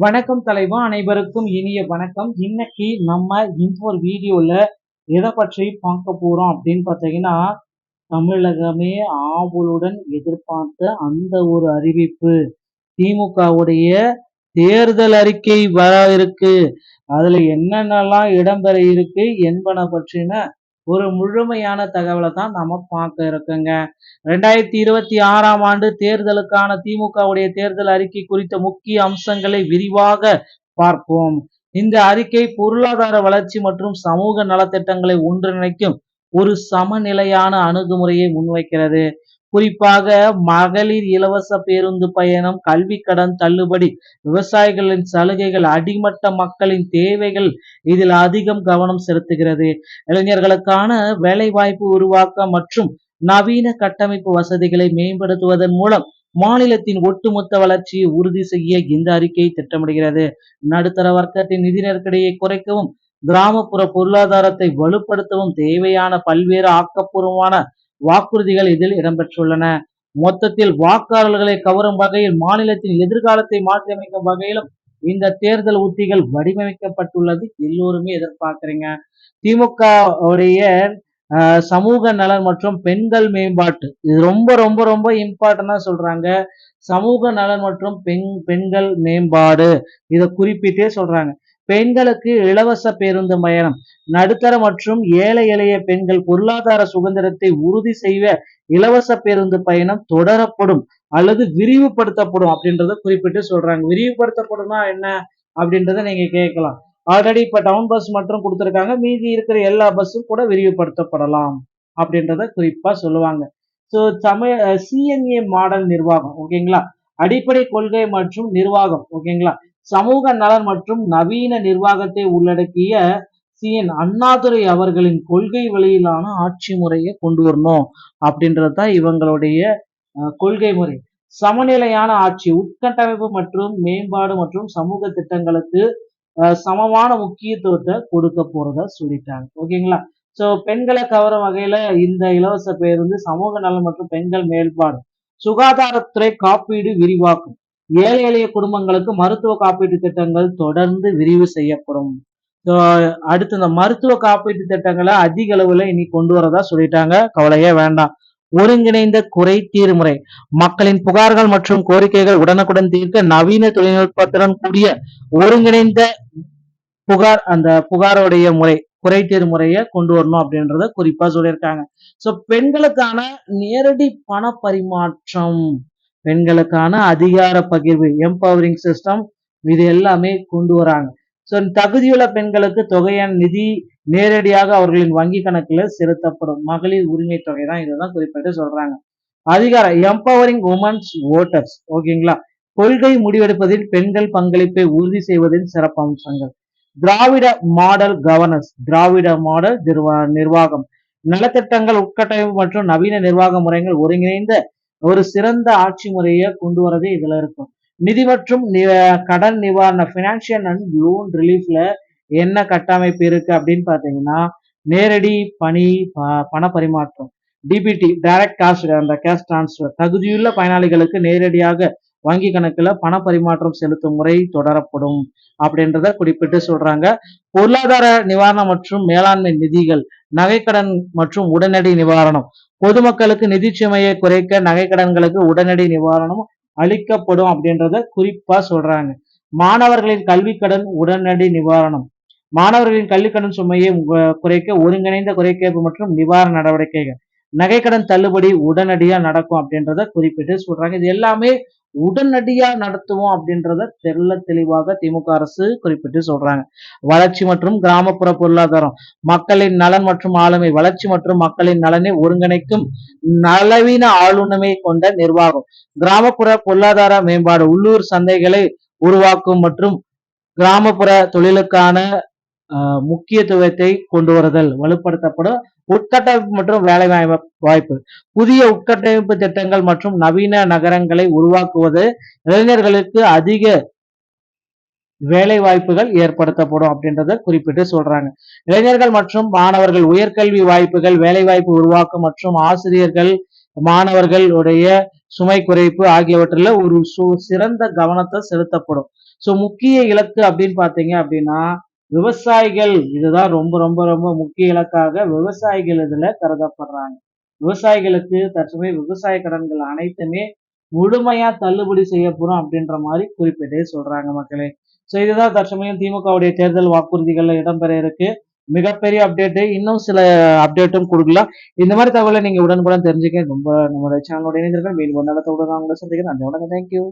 வணக்கம் தலைவா, அனைவருக்கும் இனிய வணக்கம். இன்னைக்கு நம்ம இந்த ஒரு வீடியோல எதை பற்றி பார்க்க போறோம் அப்படின்னு பார்த்தீங்கன்னா, தமிழகமே ஆவலுடன் எதிர்பார்த்த அந்த ஒரு அறிவிப்பு. திமுகவுடைய தேர்தல் அறிக்கை வர இருக்கு. அதுல என்னென்னலாம் இடம்பெற இருக்கு என்பன பற்றின ஒரு முழுமையான தகவலை தான் நாம பார்க்க இருக்கோங்க. 2026ஆம் ஆண்டு தேர்தலுக்கான திமுகவுடைய தேர்தல் அறிக்கை குறித்த முக்கிய அம்சங்களை விரிவாக பார்ப்போம். இந்த அறிக்கை பொருளாதார வளர்ச்சி மற்றும் சமூக நலத்திட்டங்களை ஒன்றிணைக்கும் ஒரு சமநிலையான அணுகுமுறையை முன்வைக்கிறது. குறிப்பாக மகளிர் இலவச பேருந்து பயணம், கல்வி கடன் தள்ளுபடி, விவசாயிகளின் சலுகைகள், அடிமட்ட மக்களின் தேவைகள் இதில் அதிகம் கவனம் செலுத்துகிறது. இளைஞர்களுக்கான வேலைவாய்ப்பு உருவாக்கம் மற்றும் நவீன கட்டமைப்பு வசதிகளை மேம்படுத்துவதன் மூலம் மாநிலத்தின் ஒட்டுமொத்த வளர்ச்சியை உறுதி செய்ய இந்த அறிக்கை திட்டமிடுகிறது. நடுத்தர வர்க்கத்தின் நிதி நெருக்கடியை குறைக்கவும், கிராமப்புற பொருளாதாரத்தை வலுப்படுத்தவும் தேவையான பல்வேறு ஆக்கப்பூர்வமான வாக்குறுதிகள் இதில் இடம்பெற்றுள்ளன. மொத்தத்தில் வாக்காளர்களை கவரும் வகையில் மாநிலத்தின் எதிர்காலத்தை மாற்றியமைக்கும் வகையிலும் இந்த தேர்தல் உத்திகள் வடிவமைக்கப்பட்டுள்ளது எல்லோருமே எதிர்பார்க்கிறீங்க. திமுக உடைய சமூக நலன் மற்றும் பெண்கள் மேம்பாட்டு, இது ரொம்ப ரொம்ப ரொம்ப இம்பார்ட்டண்டா சொல்றாங்க. சமூக நலன் மற்றும் பெண்கள் மேம்பாடு இதை குறிப்பிட்டே சொல்றாங்க. பெண்களுக்கு இலவச பேருந்து பயணம், நடுத்தர மற்றும் ஏழை எளிய பெண்கள் பொருளாதார சுதந்திரத்தை உறுதி செய்ய இலவச பேருந்து பயணம் தொடரப்படும் அல்லது விரிவுபடுத்தப்படும் அப்படின்றத குறிப்பிட்டு சொல்றாங்க. விரிவுபடுத்தப்படும்னா என்ன அப்படின்றத நீங்க கேட்கலாம். ஆல்ரெடி இப்ப டவுன் பஸ் மட்டும் கொடுத்துருக்காங்க, மீதி இருக்கிற எல்லா பஸ்ஸும் கூட விரிவுபடுத்தப்படலாம் அப்படின்றத குறிப்பா சொல்லுவாங்க. ஸோ சிஎன்ஏ மாடல் நிர்வாகம், ஓகேங்களா, அடிப்படை கொள்கை மற்றும் நிர்வாகம், ஓகேங்களா, சமூக நலன் மற்றும் நவீன நிர்வாகத்தை உள்ளடக்கிய சிஎன் அண்ணாதுரை அவர்களின் கொள்கை வழியிலான ஆட்சி முறையை கொண்டு வரணும் அப்படின்றது தான் இவங்களுடைய கொள்கை முறை. சமநிலையான ஆட்சி, உட்கட்டமைப்பு மற்றும் மேம்பாடு மற்றும் சமூக திட்டங்களுக்கு சமமான முக்கியத்துவத்தை கொடுக்க போறதா சொல்லிட்டாங்க. ஓகேங்களா. சோ பெண்களை கவரும் வகையில இந்த இலவச பேருந்து, சமூக நலன் மற்றும் பெண்கள் மேம்பாடு, சுகாதாரத்துறை காப்பீடு விரிவாக்கும், ஏழை எளிய குடும்பங்களுக்கு மருத்துவ காப்பீட்டு திட்டங்கள் தொடர்ந்து விரிவு செய்யப்படும். அடுத்து இந்த மருத்துவ காப்பீட்டு திட்டங்களை அதிக அளவுல இனி கொண்டு வரதா சொல்லிட்டாங்க. கவலையே வேண்டாம். ஒருங்கிணைந்த குறை தீர்முறை, மக்களின் புகார்கள் மற்றும் கோரிக்கைகள் உடனுக்குடன் தீர்க்க நவீன தொழில்நுட்பத்துடன் கூடிய ஒருங்கிணைந்த அந்த புகாரோடைய முறை, குறைதீர் முறையை கொண்டு வரணும் அப்படின்றத குறிப்பா சொல்லியிருக்காங்க. சோ பெண்களுக்கான நேரடி பண பரிமாற்றம், பெண்களுக்கான அதிகார பகிர்வு, எம்பவரிங் சிஸ்டம், இது எல்லாமே கொண்டு வராங்க. சோ தகுதியுள்ள பெண்களுக்கு தொகையான நிதி நேரடியாக அவர்களின் வங்கி கணக்குல செலுத்தப்படும். மகளிர் உரிமை தொகை தான், இதுதான் குறிப்பிட்டு சொல்றாங்க. அதிகாரம், எம்பவரிங் உமன்ஸ் ஓட்டர்ஸ், ஓகேங்களா, கொள்கை முடிவெடுப்பதில் பெண்கள் பங்களிப்பை உறுதி செய்வதின் சிறப்பு அம்சங்கள். திராவிட மாடல் கவர்னன்ஸ், திராவிட மாடல் நிர்வாகம், நலத்திட்டங்கள், உட்கட்டமைப்பு மற்றும் நவீன நிர்வாக முறைகள் ஒருங்கிணைந்த ஒரு சிறந்த ஆட்சி முறையை கொண்டு வரதே இதுல இருக்கும். நிதி மற்றும் கடன் நிவாரண, பினான்சியல் அண்ட் லோன் ரிலீஃப்ல என்ன கட்டமைப்பு இருக்கு அப்படின்னு பாத்தீங்கன்னா, நேரடி பண பரிமாற்றம், டிபிடி, டைரக்ட் காஸ்ட், அந்த கேஷ் டிரான்ஸ்பர், தகுதியுள்ள பயனாளிகளுக்கு நேரடியாக வங்கி கணக்குல பண பரிமாற்றம் செலுத்தும் முறை தொடரப்படும் அப்படின்றத குறிப்பிட்டு சொல்றாங்க. பொருளாதார நிவாரணம் மற்றும் மேலாண்மை நிதிகள், நகைக்கடன் மற்றும் உடனடி நிவாரணம், பொதுமக்களுக்கு நிதி சுமையை குறைக்க நகைக்கடன்களுக்கு உடனடி நிவாரணம் அளிக்கப்படும் அப்படின்றத குறிப்பா சொல்றாங்க. மாணவர்களின் கல்வி கடன் உடனடி நிவாரணம், மாணவர்களின் கல்விக்கடன் சுமையை குறைக்க ஒருங்கிணைந்த குறைகேட்பு மற்றும் நிவாரண நடவடிக்கைகள், நகைக்கடன் தள்ளுபடி உடனடியா நடக்கும் அப்படின்றத குறிப்பிட்டு சொல்றாங்க. இது எல்லாமே உடனடியா நடத்துவோம் அப்படின்றத தெளிவாக திமுக அரசு குறிப்பிட்டு சொல்றாங்க. வளர்ச்சி மற்றும் கிராமப்புற பொருளாதாரம், மக்களின் நலன் மற்றும் ஆளுமை, வளர்ச்சி மற்றும் மக்களின் நலனை ஒருங்கிணைக்கும் நலவீன ஆளுமை கொண்ட நிர்வாகம், கிராமப்புற பொருளாதார மேம்பாடு, உள்ளூர் சந்தைகளை உருவாக்கும் மற்றும் கிராமப்புற தொழிலுக்கான முக்கியத்துவத்தை கொண்டு வருதல் வலுப்படுத்தப்படும். உட்கட்டமைப்பு மற்றும் வேலை வாய்ப்பு, புதிய உட்கட்டமைப்பு திட்டங்கள் மற்றும் நவீன நகரங்களை உருவாக்குவது, இளைஞர்களுக்கு அதிக வேலை வாய்ப்புகள் ஏற்படுத்தப்படும் அப்படின்றத குறிப்பிட்டு சொல்றாங்க. இளைஞர்கள் மற்றும் மாணவர்கள் உயர்கல்வி வாய்ப்புகள், வேலை வாய்ப்பு உருவாக்கம் மற்றும் ஆசிரியர்கள் மாணவர்களுடைய சுமை குறைப்பு ஆகியவற்றில் ஒரு சிறந்த கவனத்தை செலுத்தப்படும். ஸோ முக்கிய இலக்கு அப்படின்னு பார்த்தீங்க அப்படின்னா விவசாயிகள் இதுதான் ரொம்ப ரொம்ப ரொம்ப முக்கிய இலக்காக விவசாயிகள் இதுல கருதப்படுறாங்க. விவசாயிகளுக்கு தற்சமயம் விவசாய கடன்கள் அனைத்துமே முழுமையா தள்ளுபடி செய்யப்படும் அப்படின்ற மாதிரி குறிப்பிட்டே சொல்றாங்க மக்களே. ஸோ இதுதான் தற்சமயம் திமுகவுடைய தேர்தல் வாக்குறுதிகள்ல இடம்பெற இருக்கு. மிகப்பெரிய அப்டேட். இன்னும் சில அப்டேட்டும் கொடுக்கலாம். இந்த மாதிரி தகவலை நீங்க உடனுக்குடன் தெரிஞ்சுக்க ரொம்ப நம்மளுடைய சேனலோட இணைந்திருக்க மீண்டும் ஒரு நல்ல தகவலோட நான் உங்களை சந்திக்கிறேன். நன்றி, வணக்கம், தேங்க்யூ.